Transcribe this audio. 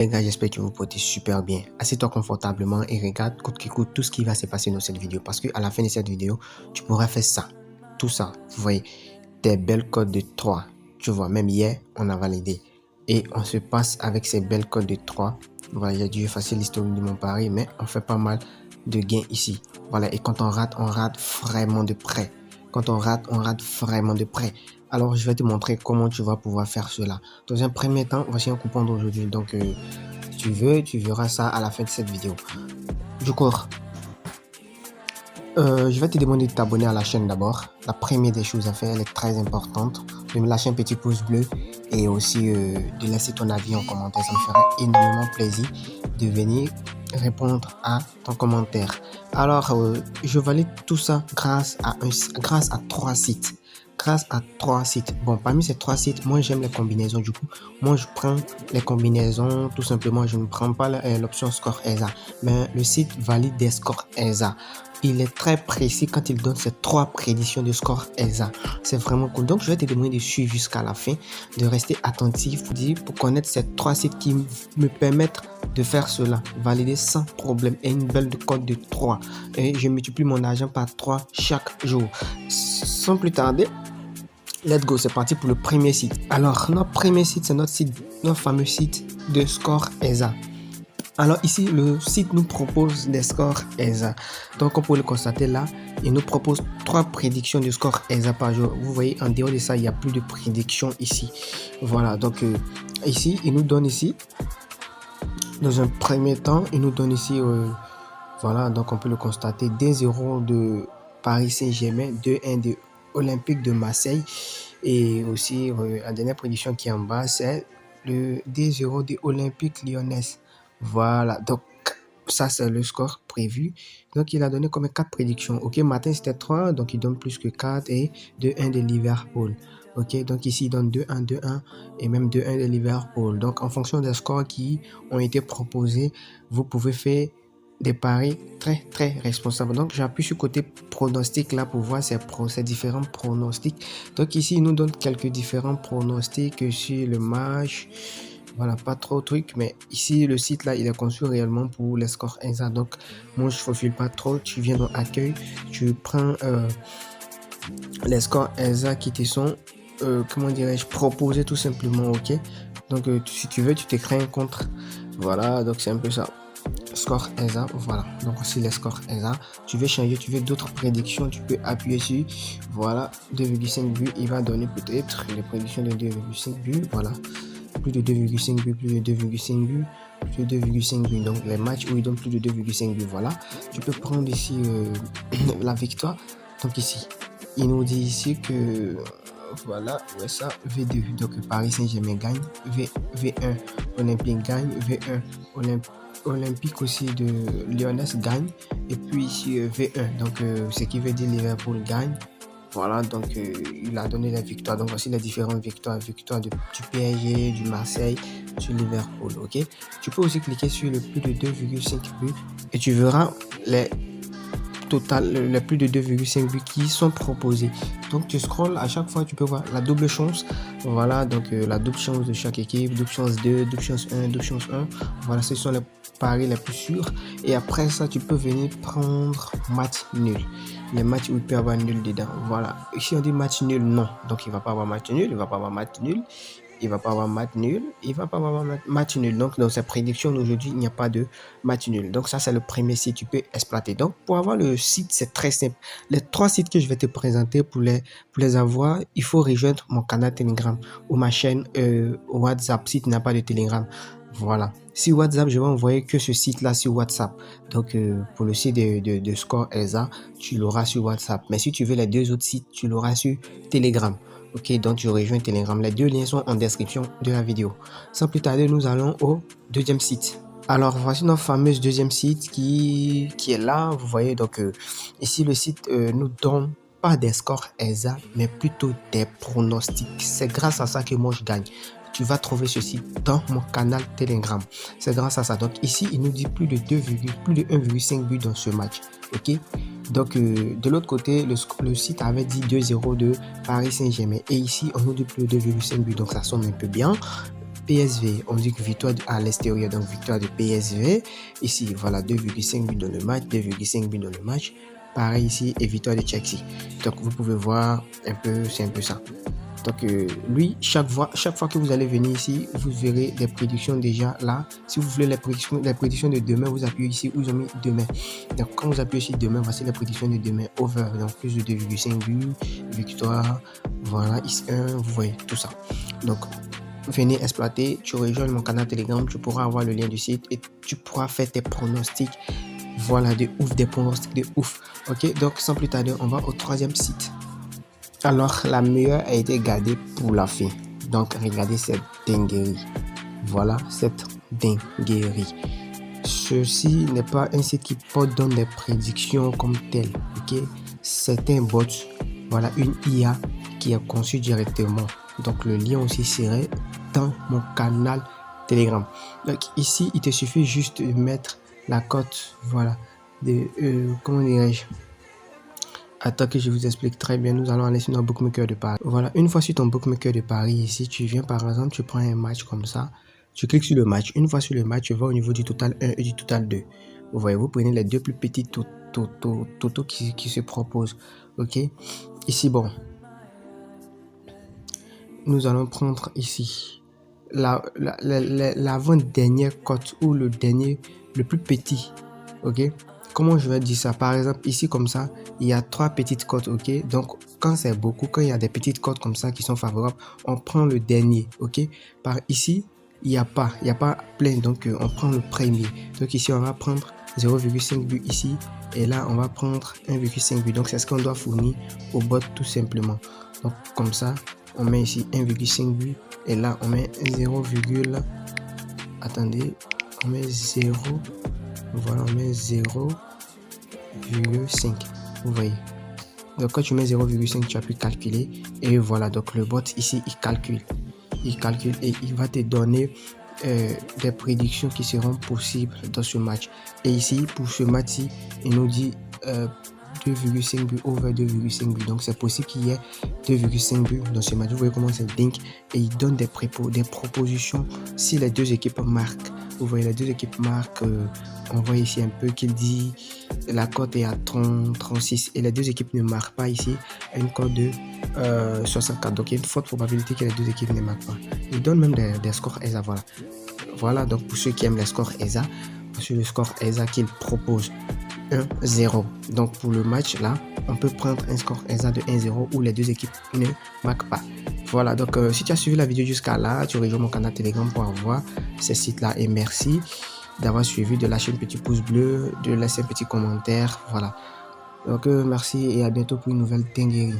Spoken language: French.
Les gars, j'espère que vous vous portez super bien. Assieds-toi confortablement et regarde coûte que coûte tout ce qui va se passer dans cette vidéo. Parce qu'à la fin de cette vidéo, tu pourras faire ça. Tout ça. Vous voyez, tes belles codes de 3. Tu vois, même hier, on a validé. Et on se passe avec ces belles codes de 3. Voilà, j'ai dû effacer l'historique de mon pari, mais on fait pas mal de gains ici. Voilà, et quand on rate vraiment de près. Quand on rate vraiment de près. Alors, je vais te montrer comment tu vas pouvoir faire cela. Dans un premier temps, voici un coupon d'aujourd'hui. Donc, si tu veux, tu verras ça à la fin de cette vidéo. Du coup, je vais te demander de t'abonner à la chaîne d'abord. La première des choses à faire, elle est très importante. De me lâcher un petit pouce bleu et aussi de laisser ton avis en commentaire. Ça me ferait énormément plaisir de venir répondre à ton commentaire. Alors, je valide tout ça grâce à 3 sites. Grâce à 3 sites. Bon, parmi ces 3 sites, moi j'aime les combinaisons. Du coup, moi je prends les combinaisons. Tout simplement, je ne prends pas l'option score ESA. Mais le site valide des scores ESA. Il est très précis quand il donne ces 3 prédictions de score ESA. C'est vraiment cool. Donc, je vais te demander de suivre jusqu'à la fin, de rester attentif pour connaître ces 3 sites qui me permettent de faire cela. Valider sans problème et une belle cote de 3. Et je multiplie mon argent par 3 chaque jour. Sans plus tarder, let's go, c'est parti pour le premier site. Alors, notre premier site, c'est notre fameux site de score ESA. Alors ici, le site nous propose des scores ESA. Donc, comme vous le constatez là, il nous propose 3 prédictions de score ESA par jour. Vous voyez, en dehors de ça, il n'y a plus de prédictions ici. Voilà, donc ici, il nous donne ici, dans un premier temps, il nous donne ici, voilà, donc on peut le constater, 2-0 de Paris Saint-Germain, 2-1 de Olympique de Marseille. Et aussi, la dernière prédiction qui est en bas, c'est le 2-0 de Olympique Lyonnais. Voilà, donc ça c'est le score prévu. Donc il a donné comme 4 prédictions. Ok, matin c'était 3, donc il donne plus que 4 et 2-1 de Liverpool. Ok, donc ici il donne 2-1, 2-1 et même 2-1 de Liverpool. Donc en fonction des scores qui ont été proposés, vous pouvez faire des paris très responsables. Donc j'appuie sur le côté pronostic là pour voir ces différents pronostics. Donc ici il nous donne quelques différents pronostics sur le match. Voilà, pas trop de trucs, mais ici le site là il est conçu réellement pour les scores ESA. Donc moi je faufile pas trop. Tu viens dans accueil, tu prends les scores ESA qui te sont comment dirais-je proposés tout simplement. Ok, donc si tu veux tu te crées un compte. Voilà, donc c'est un peu ça. Score ESA, voilà, donc aussi les scores ESA. Tu veux changer, tu veux d'autres prédictions, tu peux appuyer sur, voilà, 2,5 buts, il va donner peut-être les prédictions de 2,5 buts, voilà, plus de 2,5 buts, plus de 2,5 buts, plus de 2,5 buts, donc les matchs où il donne plus de 2,5 buts, voilà. Tu peux prendre ici la victoire, donc ici, il nous dit ici que, voilà, ouais ça, V2, donc Paris Saint-Germain gagne, V1, Olympique gagne, V1, Olympique aussi de Lyonnais gagne, et puis ici V1, donc ce qui veut dire Liverpool gagne. Voilà, donc il a donné les victoires. Donc voici les différentes victoires. Victoire du PSG, du Marseille, du Liverpool. Ok. Tu peux aussi cliquer sur le plus de 2,5 buts et tu verras les plus de 2,5 buts qui sont proposés. Donc tu scrolles, à chaque fois tu peux voir la double chance. Voilà, donc la double chance de chaque équipe, double chance 2, double chance 1, double chance 1. Voilà, ce sont les paris les plus sûrs. Et après ça, tu peux venir prendre match nul. Les matchs où il peut y avoir nul dedans. Voilà. Ici on dit match nul, non. Donc il va pas avoir match nul, il va pas avoir match nul. Il va pas avoir match nul, il va pas avoir match nul. Donc dans cette prédiction d'aujourd'hui, il n'y a pas de match nul. Donc ça c'est le premier site que tu peux exploiter. Donc pour avoir le site, c'est très simple. Les 3 sites que je vais te présenter pour les avoir, il faut rejoindre mon canal Telegram ou ma chaîne WhatsApp si tu n'as pas de Telegram. Voilà. Si WhatsApp, je vais envoyer que ce site-là sur WhatsApp. Donc, pour le site de Score ESA, tu l'auras sur WhatsApp. Mais si tu veux les 2 autres sites, tu l'auras sur Telegram. Ok, donc tu rejoins Telegram. Les 2 liens sont en description de la vidéo. Sans plus tarder, nous allons au deuxième site. Alors, voici notre fameuse deuxième site qui est là. Vous voyez, donc ici, le site nous donne pas des scores ESA, mais plutôt des pronostics. C'est grâce à ça que moi, je gagne. Tu vas trouver ceci dans mon canal Telegram. C'est grâce à ça. Donc ici, il nous dit plus de 1,5 but dans ce match. Ok. Donc de l'autre côté, le site avait dit 2-0 de Paris Saint-Germain. Et ici, on nous dit plus de 2,5 buts. Donc ça sonne un peu bien. PSV, on dit que victoire à l'extérieur, donc victoire de PSV. Ici, voilà, 2,5 buts dans le match, 2,5 buts dans le match. Pareil ici, et victoire de Chelsea. Donc, vous pouvez voir un peu, c'est un peu ça. Donc, lui, chaque fois que vous allez venir ici, vous verrez des prédictions déjà là. Si vous voulez les prédictions de demain, vous appuyez ici où ils ont mis demain. Donc, quand vous appuyez ici demain, voici les prédictions de demain. Over, donc plus de 2,5 buts, victoire, voilà, X1, vous voyez tout ça. Donc, venez exploiter, tu rejoins mon canal Telegram, tu pourras avoir le lien du site et tu pourras faire tes pronostics. Voilà, de ouf, des pronostics de ouf. Ok, donc sans plus tarder, on va au troisième site. Alors, la meilleure a été gardée pour la fin. Donc, regardez cette dinguerie. Voilà, cette dinguerie. Ceci n'est pas un site qui donne des prédictions comme tel. Ok, c'est un bot. Voilà, une IA qui est conçue directement. Donc, le lien aussi serait dans mon canal Telegram. Donc, ici, il te suffit juste de mettre la cote. Voilà, de comment dirais-je? Attends que je vous explique très bien. Nous allons aller sur notre bookmaker de Paris. Voilà, une fois sur ton bookmaker de Paris, ici, tu viens par exemple, tu prends un match comme ça. Tu cliques sur le match. Une fois sur le match, tu vas au niveau du total 1 et du total 2. Vous voyez, vous prenez les deux plus petits totaux qui se proposent. Ok. Ici, bon. Nous allons prendre ici l'avant-dernière cote ou le plus petit. Ok. Comment je vais dire ça? Par exemple, ici comme ça, il y a 3 petites cotes, ok? Donc, quand c'est beaucoup, quand il y a des petites cotes comme ça qui sont favorables, on prend le dernier, ok? Par ici, il n'y a pas plein, donc on prend le premier. Donc ici, on va prendre 0,5 but ici, et là, on va prendre 1,5 but. Donc, c'est ce qu'on doit fournir au bot tout simplement. Donc, comme ça, on met ici 1,5 but, et là, on met 0, attendez, on met 0. Voilà, on met 0,5. Vous voyez. Donc, quand tu mets 0,5, tu as pu calculer. Et voilà, donc le bot ici, il calcule. Il calcule et il va te donner des prédictions qui seront possibles dans ce match. Et ici, pour ce match-ci, il nous dit 2,5 buts over 2,5 buts. Donc, c'est possible qu'il y ait 2,5 buts dans ce match. Vous voyez comment c'est dingue. Et il donne des propositions si les deux équipes marquent. Vous voyez, les deux équipes marquent. On voit ici un peu qu'il dit la cote est à 36 et les deux équipes ne marquent pas ici à une cote de 64. Donc il y a une forte probabilité que les deux équipes ne marquent pas. Il donne même des scores ESA. Voilà, donc pour ceux qui aiment les scores ESA, sur le score ESA qu'il propose 1-0. Donc pour le match là, on peut prendre un score ESA de 1-0 où les deux équipes ne marquent pas. Voilà, donc si tu as suivi la vidéo jusqu'à là, tu rejoins mon canal Telegram pour avoir ces sites là et merci d'avoir suivi, de lâcher un petit pouce bleu, de laisser un petit commentaire. Voilà. Donc merci et à bientôt pour une nouvelle dinguerie.